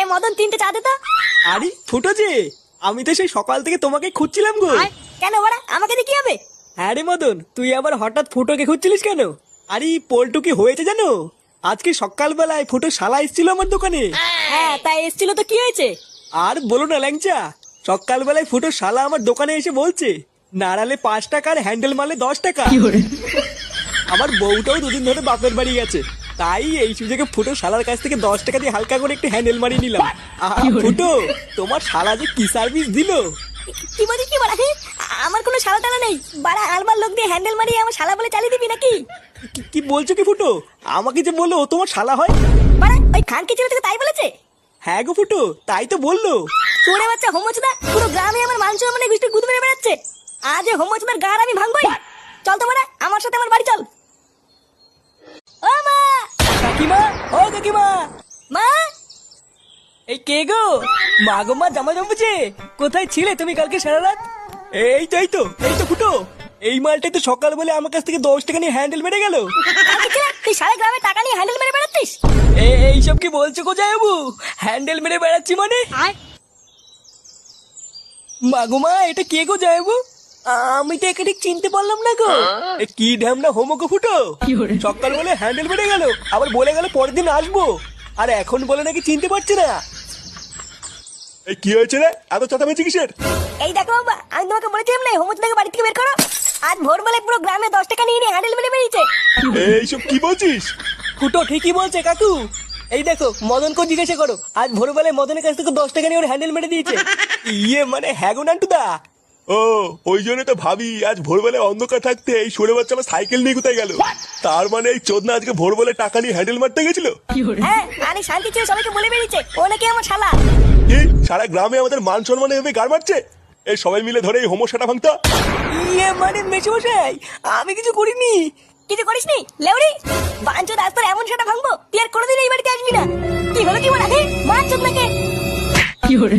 এ মদন 3টে চা দে তো। আরে ফুটো যে, আমি তো সেই সকাল থেকে তোমাকে খুঁজছিলাম গো। কেন বাড়া, আমাকে দিয়ে কি হবে? হ্যাঁ রে মদন, তুই আবার হঠাৎ ফুটোকে খুঁজছিলিস কেন? আরে পল্টু কি হয়েছে জানো? আজকে সকালবেলায় ফুটো শালা এসেছিল আমার দোকানে। হ্যাঁ তাই এসেছিল তো কি হয়েছে? আর বলো না ল্যাংচা, সকালবেলায় ফুটো শালা আমার দোকানে এসে বলছে নাড়ালে 5 টাকা আর হ্যান্ডেল মারলে 10 টাকা। আমার বউটাও দুদিন ধরে বাপের বাড়ি গেছে, তাই এই সুযোগে ফুটো শালার কাছ থেকে 10 টাকা দিয়ে হালকা করে একটু হ্যান্ডেল মারিয়ে নিলাম। ফুটো, তোমার শালা যে কি সার্ভিস দিল! কি বলি কি বাড়া? আমার কোনো শালা টালা নেই বাড়া, আলমার লোক দিয়ে হ্যান্ডেল মারিয়ে আমার শালা বলে চালিয়ে দিবি নাকি? কি বলছো কি ফুটো? আমাকে যে বললো ও তোমার শালা হয়। বাড়া ওই খানকে ছেলে তোকে তাই বলেছে? হ্যাঁ গো ফুটো, তাই তো বললো। চোরে বাচ্চা হোমচদা পুরো গ্রামে আমার মান সম্মানে গুষ্টি গুদ মেরে বেড়াচ্ছে। আজ এই হোমচদার গাড় আমি ভাঙবই। চল তো বাড়া, আমার সাথে আমার বাড়ি চল। ও মা! কাকিমা, ও কাকিমা! মা! এই কে গো? মা গো মা, জামা জমেছে। কোথায় ছিলে তুমি কালকে সারা রাত? এই তো ফুটো, এই মালটাই তো সকাল বলে আমার কাছ থেকে 10 টাকা নিয়ে হ্যান্ডেল মেরে গেল। কালকে ছেলে, তুই সারা গ্রামে টাকা নিয়ে হ্যান্ডেল মেরে বেড়াচ্ছিস? এইসব কি বলছো কোথায় বাবু? হ্যান্ডেল মেরে বেড়াচ্ছি মানে? মা গো মা, এটা কে গো যাইবু? আমি তো একে ঠিক চিনতে পারলাম না গো। এ কি ঢ্যামনা হোমো গো ফুটো! সকাল বলে হ্যান্ডেল মেরে গেল, আবার বলে গেল পরের দিন আসবো, আর এখন বলে নাকি চিনতে পারছে না। এই কি হয়েছে রে, এত চেঁচামেচি কিসের? এই দেখো বাবা, আমি তোমাকে বলেছিলাম না হোমচদাকে বাড়ি থেকে বের করো। আজ ভোরবেলায় পুরো গ্রামে 10 টাকা নিয়ে হ্যান্ডেল মেরে বেরিয়েছে। এইসব কি বলছিস? ফুটো ঠিকই বলছে কাকু। এই দেখো, মদনকে জিজ্ঞাসা করো, আজ ভোরবেলায় মদনের কাছ থেকে 10 টাকা নিয়ে ওর হ্যান্ডেল মেরে দিয়েছে। ইয়ে মানে হ্যাঁ গো নান্টুদা। ও, ওই জন্য তো ভাবি আজ ভোরবেলায় অন্ধকার থাকতে এই সরে বাচ্চা আমার সাইকেল নিয়ে কোথায় গেল। তার মানে এই চোদনা আজকে ভোরবেলায় টাকা নিয়ে হ্যান্ডেল মারতে গেছিল। হ্যাঁ, আরে শান্তি ছিল, সবাইকে বলে বেরিয়েছে ও নাকি আমার শালা। কি সারা গ্রামে আমাদের মান সম্মানে এভাবে গাড় মারছে? এই সবাই মিলে ধরে এই হোমোসাটা ভাঙতা। ইয়ে মানে মেশমশাই, আমি কিছু করিনি। কিছু করিসনি লেউড়ি? বাঞ্চো রাস্তার এমন সেটা ভাঙবো তুই আর কোনোদিন এই বাড়িতে আসবি না। কি হলো কি বলা? মার চোদ নাকি? কি হরে?